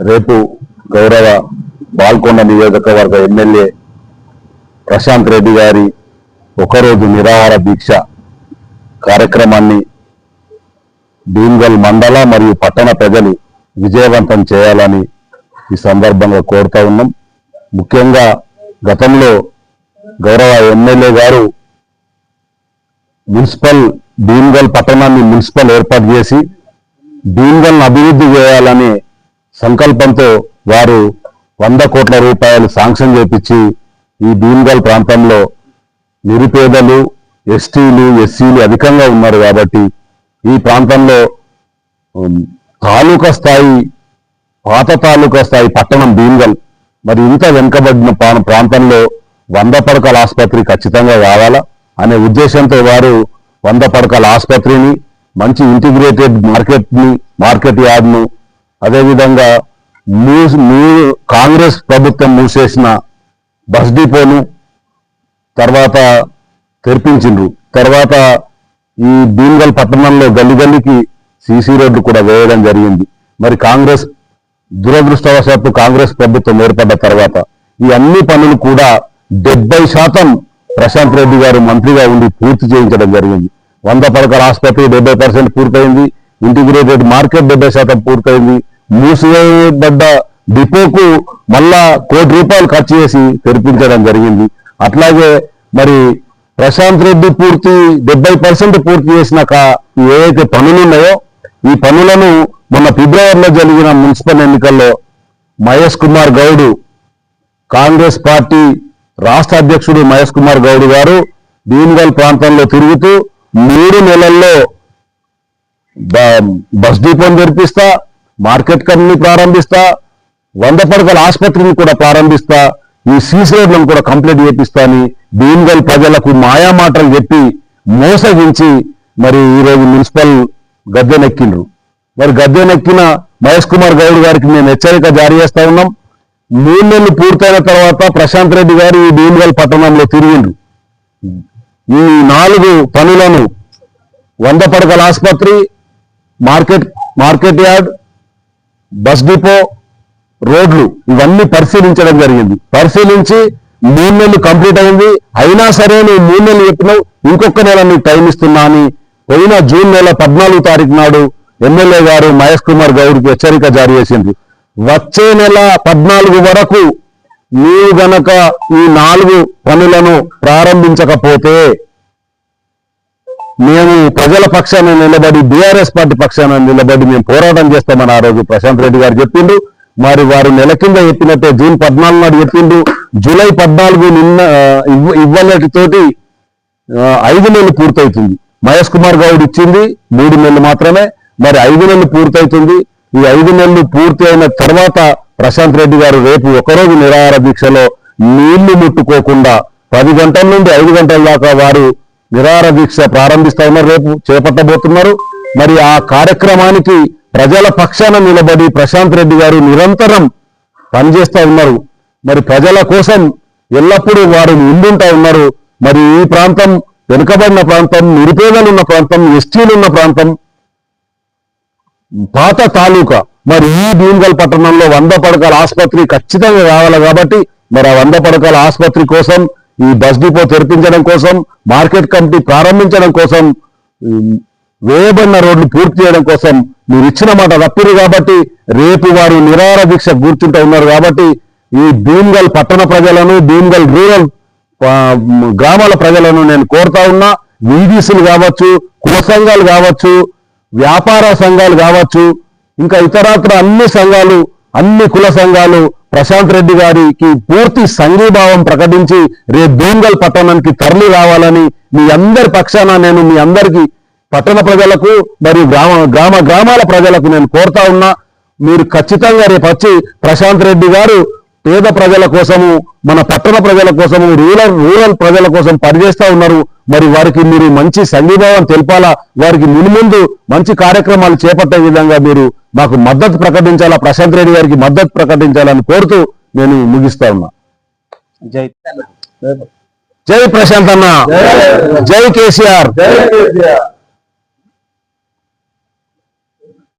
రేపు గౌరవ బాల్కొండ నియోజకవర్గ ఎమ్మెల్యే ప్రశాంత్ రెడ్డి గారి ఒకరోజు నిరాహార దీక్ష కార్యక్రమాన్ని భీమ్గల్ మండల మరియు పట్టణ ప్రజలు విజయవంతం చేయాలని ఈ సందర్భంగా కోరుతా ఉన్నాం. ముఖ్యంగా గతంలో గౌరవ ఎమ్మెల్యే గారు భీమ్గల్ పట్టణాన్ని మున్సిపల్ ఏర్పాటు చేసి భీమ్గల్ను అభివృద్ధి చేయాలనే సంకల్పంతో వారు 100 కోట్ల రూపాయలు శాంక్షన్ చేపించి ఈ భీమ్గల్ ప్రాంతంలో నిరుపేదలు, ఎస్టీలు, ఎస్సీలు అధికంగా ఉన్నారు కాబట్టి ఈ ప్రాంతంలో తాలూకా స్థాయి, పాత తాలూకా స్థాయి పట్టణం భీమ్గల్ మరి ఇంత వెనుకబడిన ప్రాంతంలో 100 పడకల ఆసుపత్రి ఖచ్చితంగా కావాలా అనే ఉద్దేశంతో వారు 100 పడకల ఆసుపత్రిని, మంచి ఇంటిగ్రేటెడ్ మార్కెట్ యార్డ్ను, అదేవిధంగా కాంగ్రెస్ ప్రభుత్వం మూసేసిన బస్ డిపోను తర్వాత తెరిపించిండ్రు. తర్వాత ఈ భీమ్గల్ పట్టణంలో గల్లికి సీసీ రోడ్లు కూడా వేయడం జరిగింది. మరి దురదృష్టవశాత్తు కాంగ్రెస్ ప్రభుత్వం ఏర్పడ్డ తర్వాత ఈ అన్ని పనులు కూడా 70% ప్రశాంత్ రెడ్డి గారు మంత్రిగా ఉండి పూర్తి చేయించడం జరిగింది. 100 పడకల ఆసుపత్రి 70% పూర్తయింది, ఇంటిగ్రేటెడ్ మార్కెట్ 70% పూర్తయింది, మూసివేయబడ్డ డిపోకు మళ్ళా ₹1 కోటి ఖర్చు చేసి తెరిపించడం జరిగింది. అట్లాగే మరి ప్రశాంత్ రెడ్డి 70% పూర్తి చేసినాక ఏవైతే పనులు ఉన్నాయో ఈ పనులను మొన్న ఫిబ్రవరిలో జరిగిన మున్సిపల్ ఎన్నికల్లో మహేష్ కుమార్ గౌడ్, కాంగ్రెస్ పార్టీ రాష్ట్ర అధ్యక్షుడు మహేష్ కుమార్ గౌడ్ గారు భీమ్గల్ ప్రాంతంలో తిరుగుతూ 3 నెలల్లో బస్ డిపోని తెరిపిస్తా, మార్కెట్ కమిటీని ప్రారంభిస్తా, 100 పడకల ఆసుపత్రిని కూడా ప్రారంభిస్తా, ఈ సీసీ రోడ్లను కూడా కంప్లీట్ చేపిస్తా అని భీమ్గల్ ప్రజలకు మాయామాటలు చెప్పి మోసగించి మరి ఈరోజు మున్సిపల్ గద్దెనెక్కిండ్రు. మరి గద్దెనెక్కిన మహేష్ కుమార్ గౌడ్ గారికి మేము హెచ్చరిక జారీ చేస్తా ఉన్నాం. 3 నెలలు పూర్తయిన తర్వాత ప్రశాంత్ రెడ్డి గారు ఈ భీమ్గల్ పట్టణంలో తిరిగిండ్రు. ఈ 4 పనులను 100 పడకల ఆసుపత్రి, మార్కెట్ యార్డ్, బస్ డిపో, రోడ్లు ఇవన్నీ పరిశీలించడం జరిగింది. పరిశీలించి 3 నెలలు కంప్లీట్ అయింది. అయినా సరే నువ్వు 3 నెలలు చెప్పినావు, ఇంకొక నెల నీకు టైం ఇస్తున్నా అని పోయిన జూన్ నెల 14వ తారీఖు నాడు ఎమ్మెల్యే గారు మహేష్ కుమార్ గౌడ్కి హెచ్చరిక జారీ చేసింది. వచ్చే నెల 14 వరకు నీవు గనక ఈ 4 పనులను ప్రారంభించకపోతే మేము ప్రజల పక్షాన నిలబడి, బీఆర్ఎస్ పార్టీ పక్షాన నిలబడి మేము పోరాటం చేస్తామని ఆ రోజు ప్రశాంత్ రెడ్డి గారు చెప్పిండు. మరి వారు నెల కింద చెప్పినట్టే జూన్ 14 నాడు చెప్పిండు. జూలై 14 నిన్న ఇవ్వలేటితోటి 5 నెలలు పూర్తవుతుంది. మహేష్ కుమార్ గౌడ్ ఇచ్చింది 3 నెలలు మాత్రమే. మరి 5 నెలలు పూర్తవుతుంది. ఈ 5 నెలలు పూర్తి అయిన తర్వాత ప్రశాంత్ రెడ్డి గారు రేపు ఒకరోజు నిరాహార దీక్షలో నీళ్లు ముట్టుకోకుండా 10 గంటల నుండి 5 గంటల దాకా వారు నిరాహార దీక్ష ప్రారంభిస్తా ఉన్నారు, రేపు చేపట్టబోతున్నారు. మరి ఆ కార్యక్రమానికి ప్రజల పక్షాన నిలబడి ప్రశాంత్ రెడ్డి గారు నిరంతరం పనిచేస్తా ఉన్నారు. మరి ప్రజల కోసం ఎల్లప్పుడూ వారు ముందుంటా ఉన్నారు. మరి ఈ ప్రాంతం వెనుకబడిన ప్రాంతం, నిరుపేదలు ఉన్న ప్రాంతం, ఎస్టీలు ఉన్న ప్రాంతం, పాత తాలూకా. మరి ఈ భీమ్గల్ పట్టణంలో 100 పడకల ఆసుపత్రి ఖచ్చితంగా కావాలి కాబట్టి మరి ఆ 100 పడకల ఆసుపత్రి కోసం, ఈ బస్ డిపో తెరిపించడం కోసం, మార్కెట్ కమిటీ ప్రారంభించడం కోసం, వేయబడిన రోడ్లు పూర్తి చేయడం కోసం మీరు ఇచ్చిన మాట తప్పిరు కాబట్టి రేపు వారు నిరాహార దీక్ష కూర్చుంటూ ఉన్నారు. కాబట్టి ఈ భీమ్గల్ పట్టణ ప్రజలను, భీమ్గల్ రూరల్ గ్రామాల ప్రజలను నేను కోరుతా ఉన్నా. వీడీసీలు కావచ్చు, కుల సంఘాలు కావచ్చు, వ్యాపార సంఘాలు కావచ్చు, ఇంకా ఇతరత్ర అన్ని సంఘాలు, అన్ని కుల సంఘాలు ప్రశాంత్ రెడ్డి గారికి పూర్తి సంఘీభావం ప్రకటించి రేపు భీమ్గల్ పట్టణానికి తరలి రావాలని మీ అందరి పక్షాన నేను మీ అందరికీ, పట్టణ ప్రజలకు మరియు గ్రామాల ప్రజలకు నేను కోరుతా ఉన్నా. మీరు ఖచ్చితంగా రేపు వచ్చి ప్రశాంత్ రెడ్డి గారు పేద ప్రజల కోసము, మన పట్టణ ప్రజల కోసము, రూరల్ ప్రజల కోసం పనిచేస్తా ఉన్నారు. మరి వారికి మీరు మంచి సంఘీభావం తెలపాలా, వారికి మున్ముందు మంచి కార్యక్రమాలు చేపట్టే విధంగా మీరు మాకు మద్దతు ప్రకటించాలా, ప్రశాంత్ రెడ్డి గారికి మద్దతు ప్రకటించాలని కోరుతూ నేను ముగిస్తా ఉన్నా. జై ప్రశాంత్ అన్న, జై కేసీఆర్.